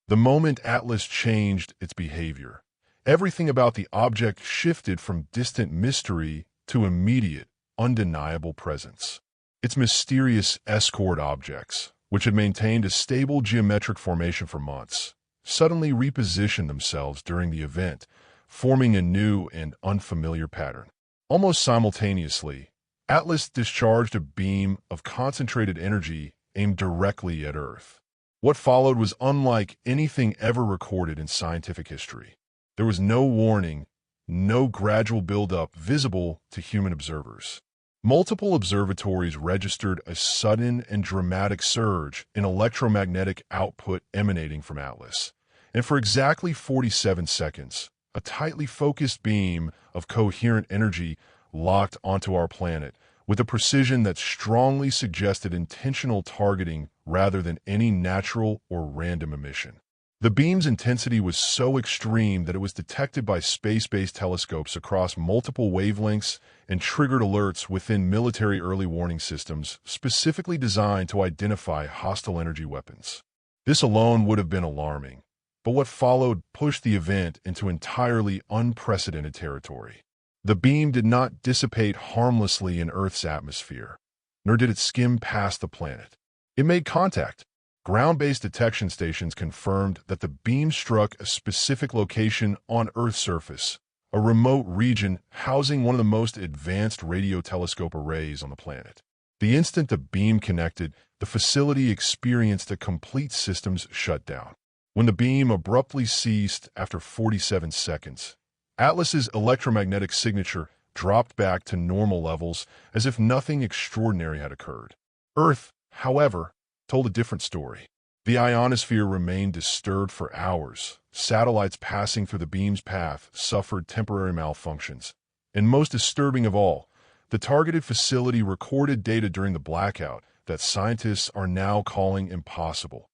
The moment Atlas changed its behavior, everything about the object shifted from distant mystery to immediate, undeniable presence. Its mysterious escort objects, which had maintained a stable geometric formation for months, suddenly repositioned themselves during the event, forming a new and unfamiliar pattern. Almost simultaneously, Atlas discharged a beam of concentrated energy aimed directly at Earth. What followed was unlike anything ever recorded in scientific history. There was no warning, no gradual buildup visible to human observers. Multiple observatories registered a sudden and dramatic surge in electromagnetic output emanating from Atlas, and for exactly 47 seconds, a tightly focused beam of coherent energy locked onto our planet with a precision that strongly suggested intentional targeting rather than any natural or random emission. The beam's intensity was so extreme that it was detected by space-based telescopes across multiple wavelengths and triggered alerts within military early warning systems specifically designed to identify hostile energy weapons. This alone would have been alarming, but what followed pushed the event into entirely unprecedented territory. The beam did not dissipate harmlessly in Earth's atmosphere, nor did it skim past the planet. It made contact. Ground-based detection stations confirmed that the beam struck a specific location on Earth's surface, a remote region housing one of the most advanced radio telescope arrays on the planet. The instant the beam connected, the facility experienced a complete systems shutdown. When the beam abruptly ceased after 47 seconds, Atlas's electromagnetic signature dropped back to normal levels as if nothing extraordinary had occurred. Earth, however, told a different story. The ionosphere remained disturbed for hours. Satellites passing through the beam's path suffered temporary malfunctions. And most disturbing of all, the targeted facility recorded data during the blackout that scientists are now calling impossible.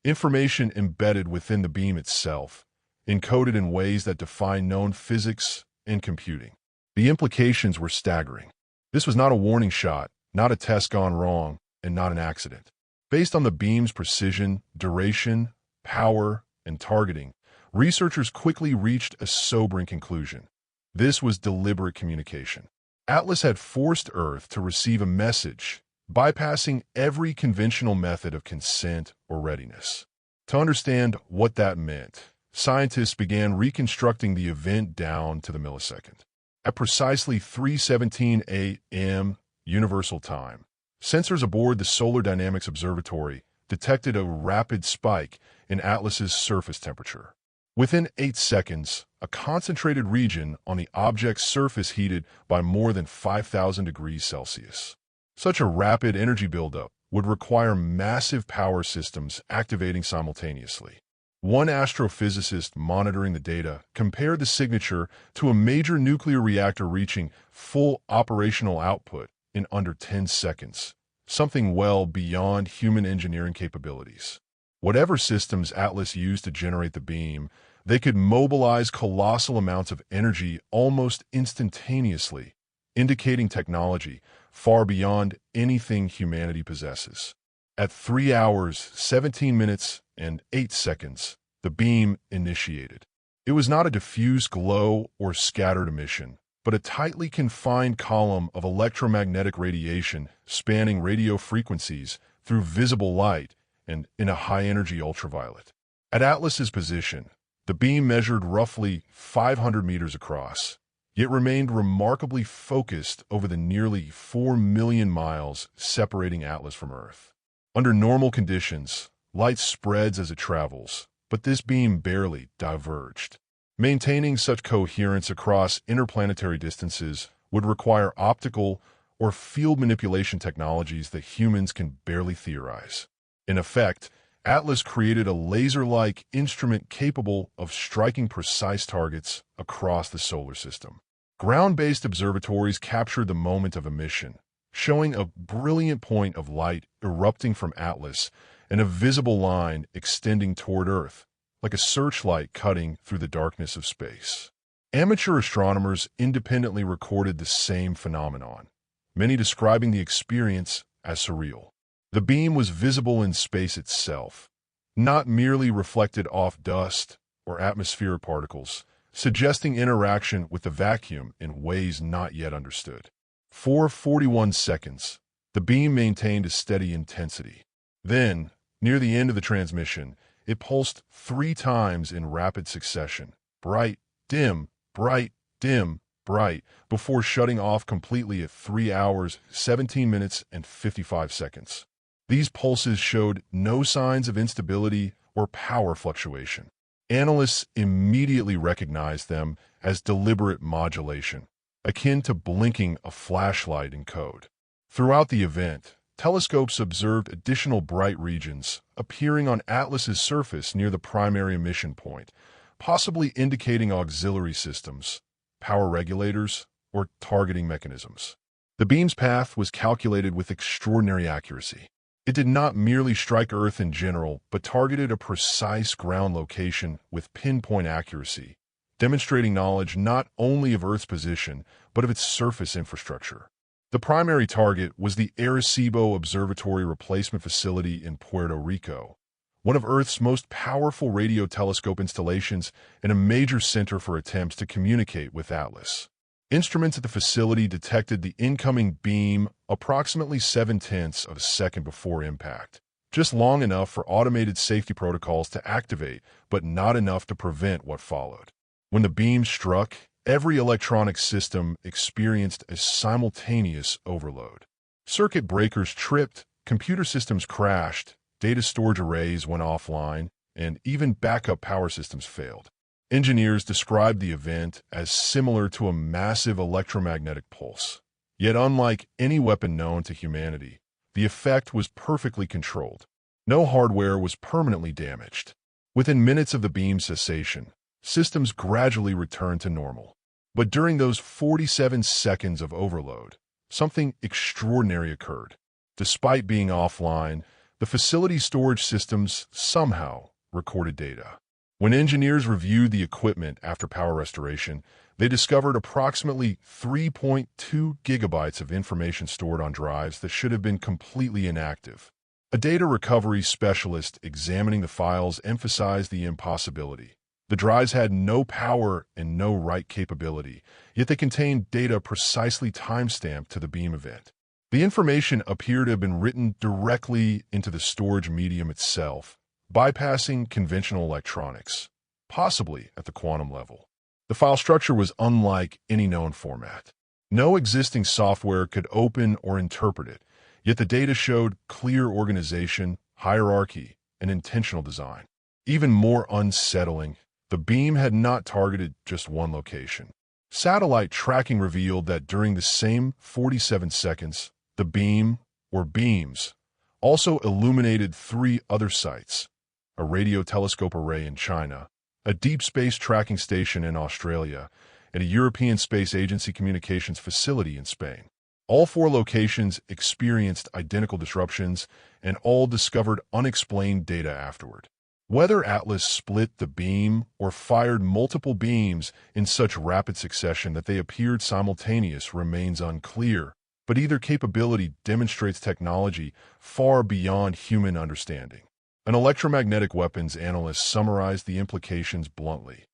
Information embedded within the beam itself, encoded in ways that defy known physics and computing. The implications were staggering. This was not a warning shot, not a test gone wrong, and not an accident. Based on the beam's precision, duration, power, and targeting, researchers quickly reached a sobering conclusion. This was deliberate communication. Atlas had forced Earth to receive a message, bypassing every conventional method of consent or readiness. To understand what that meant, scientists began reconstructing the event down to the millisecond. At precisely 3:17 a.m. Universal Time, sensors aboard the Solar Dynamics Observatory detected a rapid spike in Atlas's surface temperature. Within 8 seconds, a concentrated region on the object's surface heated by more than 5,000 degrees Celsius. Such a rapid energy buildup would require massive power systems activating simultaneously. One astrophysicist monitoring the data compared the signature to a major nuclear reactor reaching full operational output in under 10 seconds, something well beyond human engineering capabilities. Whatever systems Atlas used to generate the beam, they could mobilize colossal amounts of energy almost instantaneously, indicating technology far beyond anything humanity possesses. At 3 hours, 17 minutes, and 8 seconds, the beam initiated. It was not a diffuse glow or scattered emission, but a tightly confined column of electromagnetic radiation spanning radio frequencies through visible light and in a high-energy ultraviolet. At Atlas's position, the beam measured roughly 500 meters across, yet remained remarkably focused over the nearly 4 million miles separating Atlas from Earth. Under normal conditions, light spreads as it travels, but this beam barely diverged. Maintaining such coherence across interplanetary distances would require optical or field manipulation technologies that humans can barely theorize. In effect, Atlas created a laser-like instrument capable of striking precise targets across the solar system. Ground-based observatories captured the moment of emission, showing a brilliant point of light erupting from Atlas and a visible line extending toward Earth, like a searchlight cutting through the darkness of space. Amateur astronomers independently recorded the same phenomenon, many describing the experience as surreal. The beam was visible in space itself, not merely reflected off dust or atmospheric particles, suggesting interaction with the vacuum in ways not yet understood. For 41 seconds, the beam maintained a steady intensity. Then, near the end of the transmission, it pulsed 3 times in rapid succession, bright, dim, bright, dim, bright, before shutting off completely at 3 hours, 17 minutes, and 55 seconds. These pulses showed no signs of instability or power fluctuation. Analysts immediately recognized them as deliberate modulation, akin to blinking a flashlight in code. Throughout the event, telescopes observed additional bright regions appearing on Atlas's surface near the primary emission point, possibly indicating auxiliary systems, power regulators, or targeting mechanisms. The beam's path was calculated with extraordinary accuracy. It did not merely strike Earth in general, but targeted a precise ground location with pinpoint accuracy, demonstrating knowledge not only of Earth's position, but of its surface infrastructure. The primary target was the Arecibo Observatory Replacement Facility in Puerto Rico, one of Earth's most powerful radio telescope installations and a major center for attempts to communicate with Atlas. Instruments at the facility detected the incoming beam approximately 0.7 of a second before impact, just long enough for automated safety protocols to activate, but not enough to prevent what followed. When the beam struck, every electronic system experienced a simultaneous overload. Circuit breakers tripped, computer systems crashed, data storage arrays went offline, and even backup power systems failed. Engineers described the event as similar to a massive electromagnetic pulse. Yet unlike any weapon known to humanity, the effect was perfectly controlled. No hardware was permanently damaged. Within minutes of the beam's cessation, systems gradually returned to normal. But during those 47 seconds of overload, something extraordinary occurred. Despite being offline, the facility's storage systems somehow recorded data. When engineers reviewed the equipment after power restoration, they discovered approximately 3.2 gigabytes of information stored on drives that should have been completely inactive. A data recovery specialist examining the files emphasized the impossibility. The drives had no power and no write capability, yet they contained data precisely timestamped to the beam event. The information appeared to have been written directly into the storage medium itself, bypassing conventional electronics, possibly at the quantum level. The file structure was unlike any known format. No existing software could open or interpret it, yet the data showed clear organization, hierarchy, and intentional design. Even more unsettling, the beam had not targeted just one location. Satellite tracking revealed that during the same 47 seconds, the beam, or beams, also illuminated 3 other sites: a radio telescope array in China, a deep space tracking station in Australia, and a European Space Agency communications facility in Spain. All 4 locations experienced identical disruptions and all discovered unexplained data afterward. Whether Atlas split the beam or fired multiple beams in such rapid succession that they appeared simultaneous remains unclear, but either capability demonstrates technology far beyond human understanding. An electromagnetic weapons analyst summarized the implications bluntly.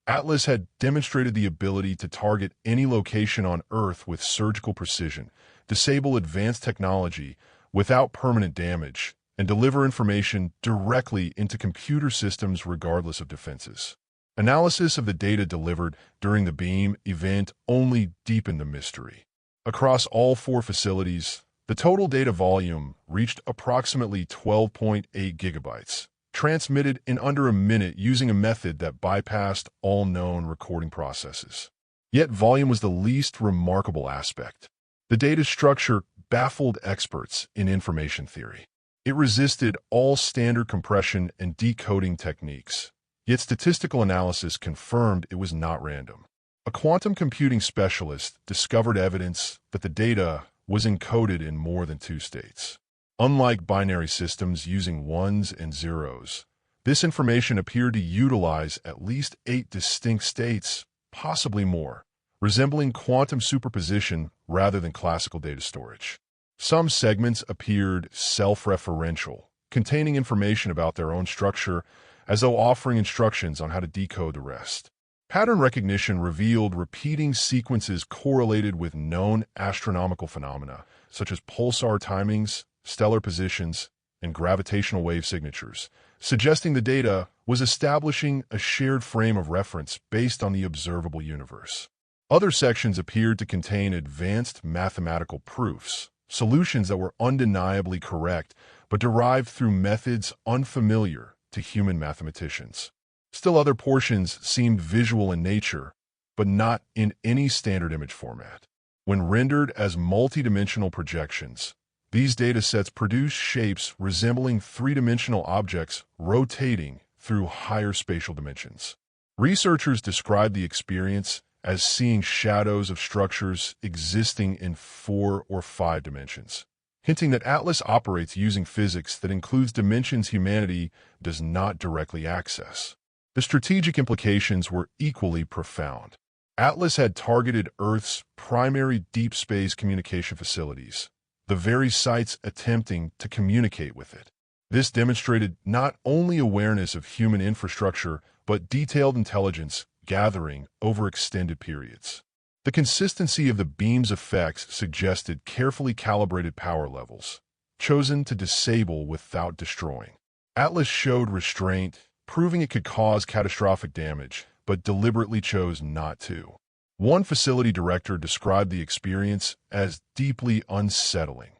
Atlas had demonstrated the ability to target any location on Earth with surgical precision, disable advanced technology without permanent damage, and deliver information directly into computer systems regardless of defenses. Analysis of the data delivered during the beam event only deepened the mystery. Across all 4 facilities, the total data volume reached approximately 12.8 gigabytes, transmitted in under a minute using a method that bypassed all known recording processes. Yet volume was the least remarkable aspect. The data structure baffled experts in information theory. It resisted all standard compression and decoding techniques, yet statistical analysis confirmed it was not random. A quantum computing specialist discovered evidence that the data was encoded in more than 2 states. Unlike binary systems using ones and zeros, this information appeared to utilize at least 8 distinct states, possibly more, resembling quantum superposition rather than classical data storage. Some segments appeared self-referential, containing information about their own structure, as though offering instructions on how to decode the rest. Pattern recognition revealed repeating sequences correlated with known astronomical phenomena, such as pulsar timings, stellar positions, and gravitational wave signatures, suggesting the data was establishing a shared frame of reference based on the observable universe. Other sections appeared to contain advanced mathematical proofs, solutions that were undeniably correct but derived through methods unfamiliar to human mathematicians. Still other portions seemed visual in nature, but not in any standard image format. When rendered as multidimensional projections, these datasets produce shapes resembling three-dimensional objects rotating through higher spatial dimensions. Researchers describe the experience as seeing shadows of structures existing in 4 or 5 dimensions, hinting that Atlas operates using physics that includes dimensions humanity does not directly access. The strategic implications were equally profound. Atlas had targeted Earth's primary deep space communication facilities, the very sites attempting to communicate with it. This demonstrated not only awareness of human infrastructure, but detailed intelligence gathering over extended periods. The consistency of the beam's effects suggested carefully calibrated power levels, chosen to disable without destroying. Atlas showed restraint, proving it could cause catastrophic damage, but deliberately chose not to. One facility director described the experience as deeply unsettling.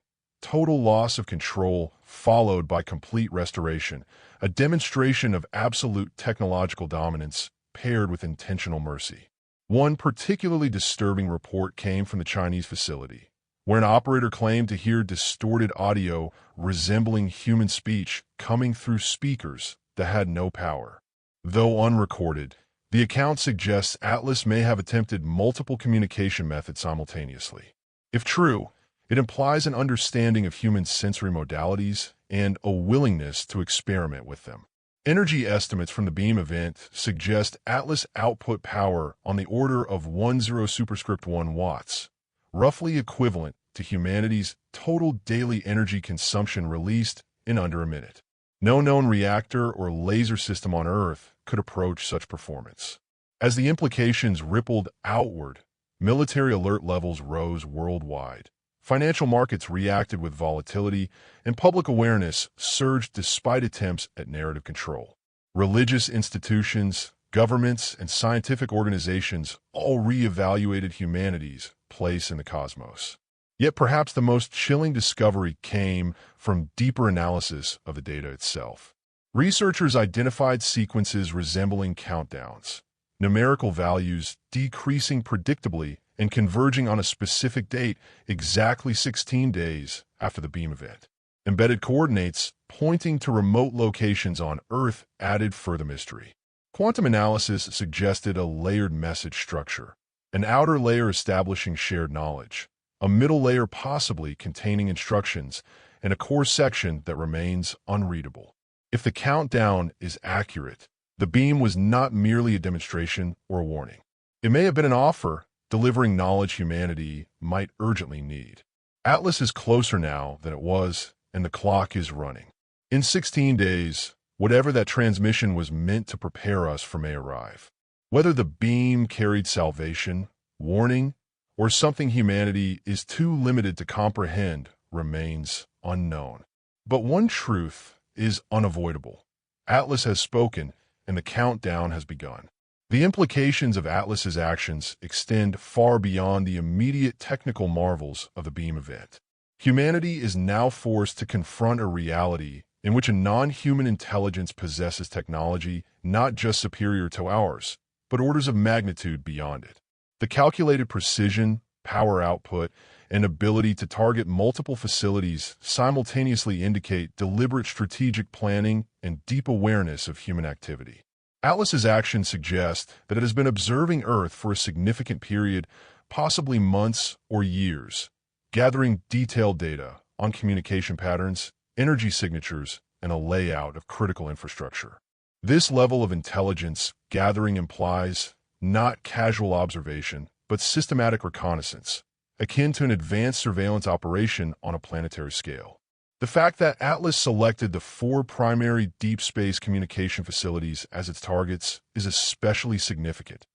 Total loss of control followed by complete restoration, a demonstration of absolute technological dominance paired with intentional mercy. One particularly disturbing report came from the Chinese facility, where an operator claimed to hear distorted audio resembling human speech coming through speakers that had no power. Though unrecorded, the account suggests Atlas may have attempted multiple communication methods simultaneously. If true, it implies an understanding of human sensory modalities and a willingness to experiment with them. Energy estimates from the beam event suggest Atlas output power on the order of 10^1 watts, roughly equivalent to humanity's total daily energy consumption released in under a minute. No known reactor or laser system on Earth could approach such performance. As the implications rippled outward, military alert levels rose worldwide. Financial markets reacted with volatility, and public awareness surged despite attempts at narrative control. Religious institutions, governments, and scientific organizations all re-evaluated humanity's place in the cosmos. Yet perhaps the most chilling discovery came from deeper analysis of the data itself. Researchers identified sequences resembling countdowns, numerical values decreasing predictably and converging on a specific date exactly 16 days after the beam event. Embedded coordinates pointing to remote locations on Earth added further mystery. Quantum analysis suggested a layered message structure, an outer layer establishing shared knowledge, a middle layer possibly containing instructions, and a core section that remains unreadable. If the countdown is accurate, the beam was not merely a demonstration or a warning. It may have been an offer, delivering knowledge humanity might urgently need. Atlas is closer now than it was, and the clock is running. In 16 days, whatever that transmission was meant to prepare us for may arrive. Whether the beam carried salvation, warning, or something humanity is too limited to comprehend remains unknown. But one truth is unavoidable. Atlas has spoken, and the countdown has begun. The implications of Atlas's actions extend far beyond the immediate technical marvels of the beam event. Humanity is now forced to confront a reality in which a non-human intelligence possesses technology not just superior to ours, but orders of magnitude beyond it. The calculated precision, power output, and ability to target multiple facilities simultaneously indicate deliberate strategic planning and deep awareness of human activity. Atlas's actions suggest that it has been observing Earth for a significant period, possibly months or years, gathering detailed data on communication patterns, energy signatures, and a layout of critical infrastructure. This level of intelligence gathering implies not casual observation, but systematic reconnaissance, akin to an advanced surveillance operation on a planetary scale. The fact that Atlas selected the 4 primary deep space communication facilities as its targets is especially significant,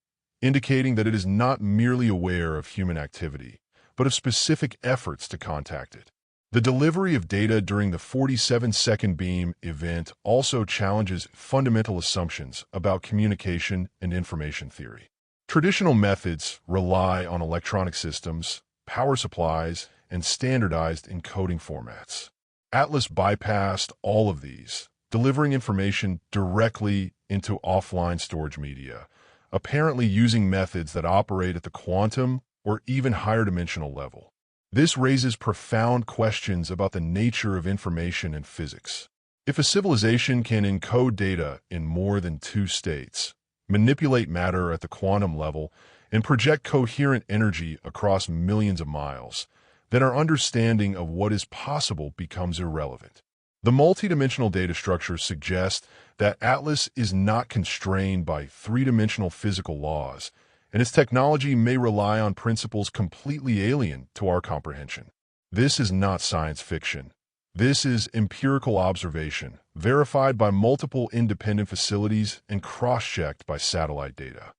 indicating that it is not merely aware of human activity, but of specific efforts to contact it. The delivery of data during the 47-second beam event also challenges fundamental assumptions about communication and information theory. Traditional methods rely on electronic systems, power supplies, and standardized encoding formats. Atlas bypassed all of these, delivering information directly into offline storage media, apparently using methods that operate at the quantum or even higher dimensional level. This raises profound questions about the nature of information and physics. If a civilization can encode data in more than 2 states, manipulate matter at the quantum level, and project coherent energy across millions of miles, then our understanding of what is possible becomes irrelevant. The multidimensional data structures suggest that Atlas is not constrained by 3-dimensional physical laws, and its technology may rely on principles completely alien to our comprehension. This is not science fiction. This is empirical observation, verified by multiple independent facilities and cross-checked by satellite data.